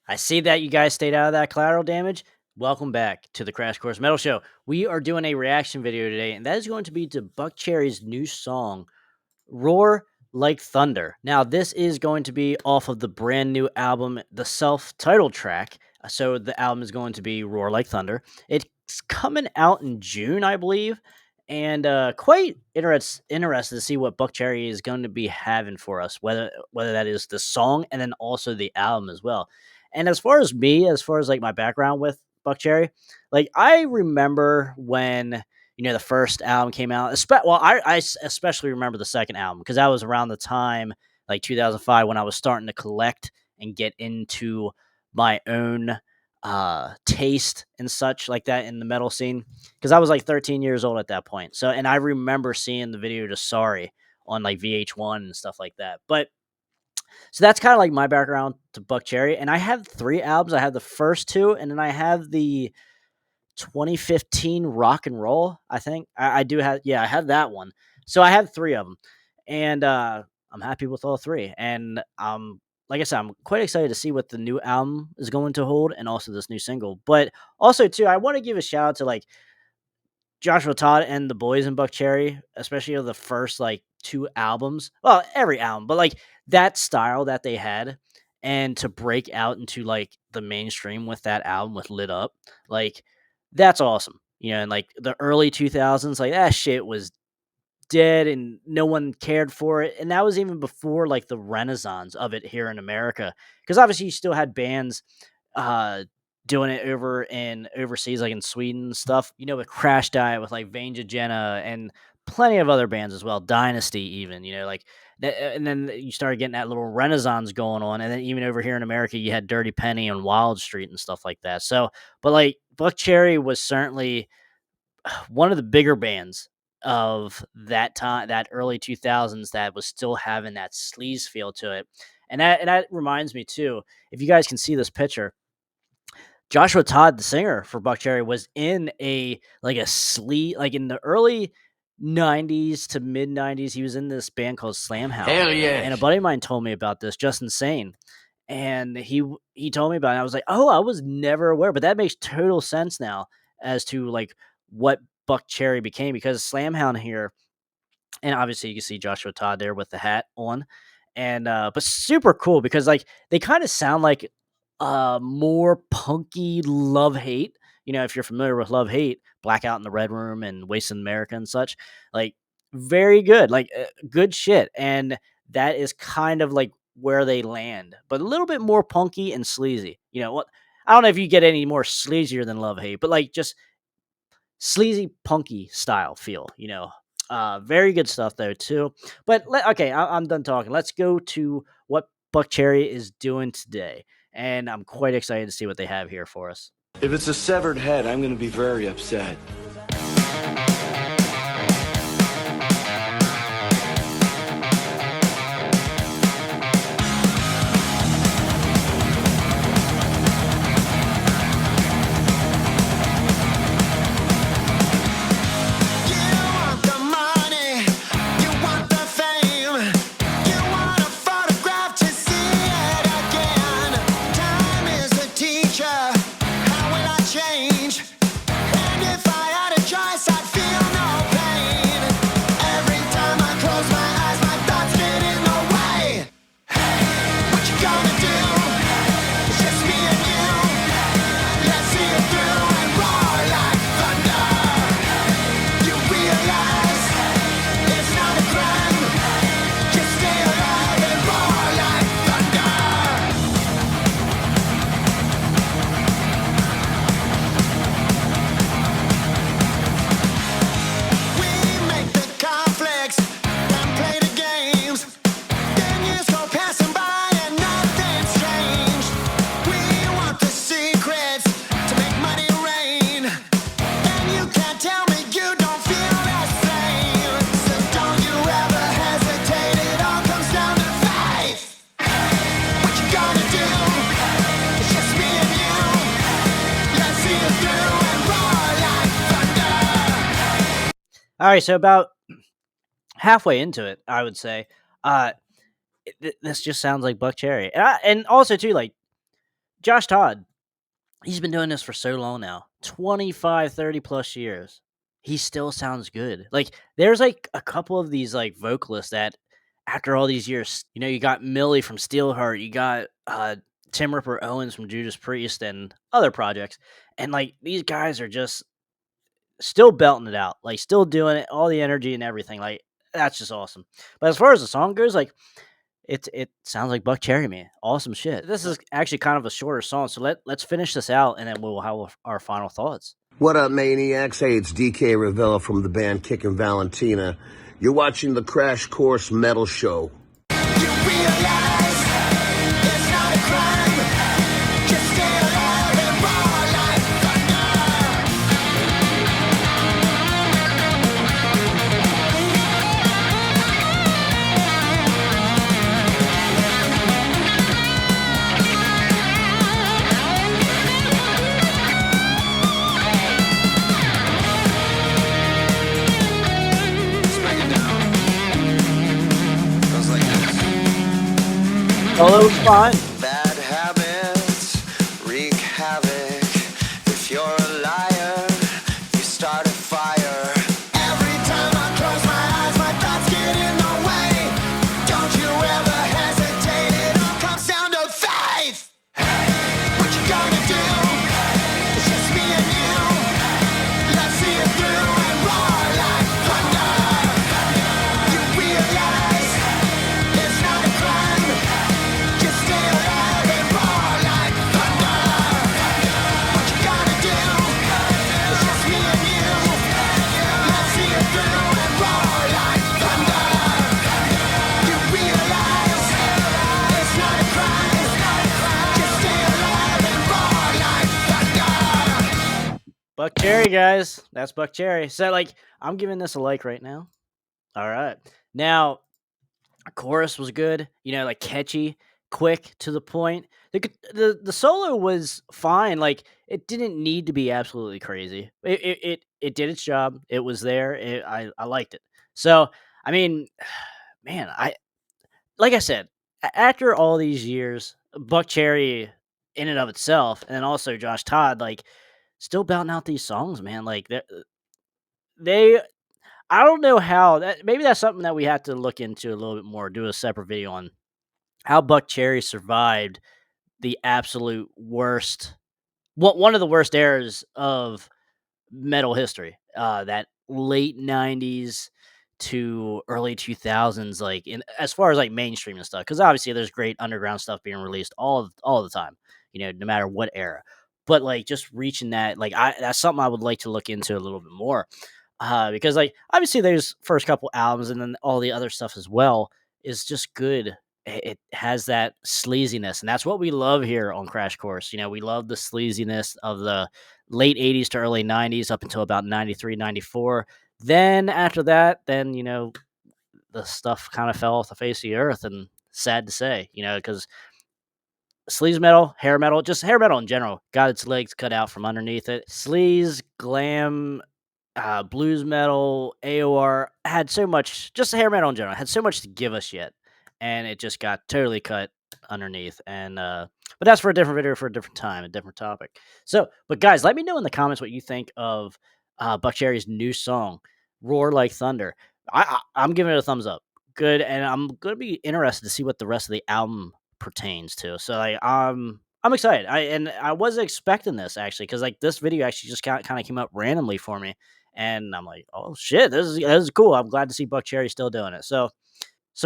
I see that you guys stayed out of that collateral damage. Welcome back to the Crash Course Metal Show. We are doing a reaction video today, and that is going to be to Buckcherry's new song, Roar Like Thunder. Now, this is going to be off of the brand new album, the self-titled track. So the album is going to be Roar Like Thunder. It's coming out in June, I believe, and quite interested to see what Buckcherry is going to be having for us, whether that is the song and then also the album as well. And as far as me, as far as like my background with Buckcherry, like I remember when the first album came out. I especially remember the second album because that was around the time, like 2005, when I was starting to collect and get into my own taste and such like that in the metal scene. Because I was like 13 years old at that point. So, and I remember seeing the video to Sorry on like VH1 and stuff like that. But so that's kind of like my background to Buckcherry. And I have three albums. I have the first two, and then I have the 2015 Rock and Roll, I think. I do have, yeah, I have that one. So I have three of them, and I'm happy with all three. And like I said, I'm quite excited to see what the new album is going to hold, and also this new single. But also too, I want to give a shout out to like Joshua Todd and the boys in Buckcherry, especially of the first like two albums. Well, every album, but like that style that they had, and to break out into like the mainstream with that album with Lit Up, like that's awesome. And like the early 2000s, like that shit was dead and no one cared for it. And that was even before like the renaissance of it here in America. Because obviously you still had bands uh doing it over in overseas, like in Sweden and stuff, with Crash Diet, with like Vane Jenna and plenty of other bands as well, Dynasty even, like that. And then you started getting that little renaissance going on, and then even over here in America you had Dirty Penny and Wild Street and stuff like that. So but like Buckcherry was certainly one of the bigger bands of that time, that early 2000s, that was still having that sleaze feel to it. And that reminds me too, if you guys can see this picture, Joshua Todd, the singer for Buckcherry, was in a sleaze, like in the early 90s to mid 90s. He was in this band called Slamhound. Hell And a yes. buddy of mine told me about this, just insane. And he told me about it. I was like, oh, I was never aware, but that makes total sense now as to like what Buckcherry became, because Slamhound here, and obviously you can see Joshua Todd there with the hat on, and but super cool because like they kind of sound like more punky Love Hate. If you're familiar with Love Hate, Blackout in the Red Room and Wasted America and such, like very good, like good shit. And that is kind of like where they land, but a little bit more punky and sleazy. What? I don't know if you get any more sleazier than Love Hate, but like just sleazy, punky style feel. Very good stuff though too. But okay, I'm done talking. Let's go to what Buckcherry is doing today, and I'm quite excited to see what they have here for us. If it's a severed head, I'm going to be very upset. All right, so about halfway into it, I would say, this just sounds like Buckcherry, and also too like Josh Todd, he's been doing this for so long now, 25, 30 plus years. He still sounds good. Like, there's like a couple of these like vocalists that after all these years, you got Millie from Steelheart, you got Tim Ripper Owens from Judas Priest and other projects. And like these guys are just still belting it out, like still doing it, all the energy and everything. Like that's just awesome. But as far as the song goes, like it sounds like Buckcherry, man. Awesome shit. This is actually kind of a shorter song, so let's finish this out and then we'll have our final thoughts. What up, maniacs? Hey, it's DK Ravella from the band Kickin' Valentina. You're watching the Crash Course Metal Show. You realize it's not a crime. Just stay alive and roar like thunder. Let's break it down. Goes like this. Oh, that was fine. Bad habits wreak havoc. If you're a liar, you start a fire. Every time I close my eyes, my thoughts get in the way. Don't you ever hesitate, it all comes down to faith. What you gonna do? It's just me and you. Let's see it through and roar like thunder. You realize it's not a crime. Just stay alive and roar like thunder. What you gonna do? It's just me and you. Let's see it through and roar like thunder. You realize it's not a crime. Just stay alive and roar like thunder. Buckcherry, guys. That's Buckcherry. So like I'm giving this a like right now. All right. Now, chorus was good, like catchy, quick, to the point. The solo was fine. Like it didn't need to be absolutely crazy. It did its job. It was there. I liked it. So I mean, man, like I said, after all these years, Buckcherry in and of itself, and then also Josh Todd, like still belting out these songs, man. Like they I don't know how that maybe that's something that we have to look into a little bit more, do a separate video on how Buckcherry survived the absolute worst one of the worst eras of metal history. That late 90s to early 2000s, like in as far as like mainstream and stuff. Because obviously there's great underground stuff being released all the time, no matter what era. But like just reaching that, like that's something I would like to look into a little bit more. Because like obviously there's first couple albums and then all the other stuff as well is just good. It has that sleaziness, and that's what we love here on Crash Course. We love the sleaziness of the late 80s to early 90s up until about 93, 94. Then after that, then the stuff kind of fell off the face of the earth, and sad to say, because sleaze metal, hair metal, just hair metal in general got its legs cut out from underneath it. Sleaze, glam, blues metal, AOR had so much, just hair metal in general had so much to give us yet, and it just got totally cut underneath. And but that's for a different video, for a different time, a different topic. So, but guys, let me know in the comments what you think of Buckcherry's new song, "Roar Like Thunder." I'm giving it a thumbs up, good, and I'm gonna be interested to see what the rest of the album pertains to. So, I'm excited. I wasn't expecting this actually, because like this video actually just kind of came up randomly for me, and I'm like, oh shit, this is cool. I'm glad to see Buckcherry still doing it. So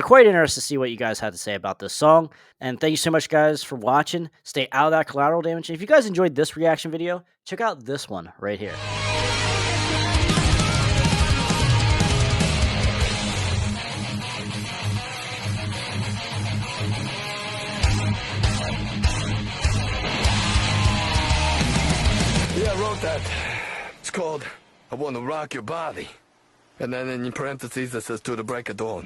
quite interested to see what you guys had to say about this song. And thank you so much, guys, for watching. Stay out of that collateral damage. And if you guys enjoyed this reaction video, check out this one right here. Yeah, I wrote that. It's called I Want to Rock Your Body. And then in parentheses it says to the break of dawn.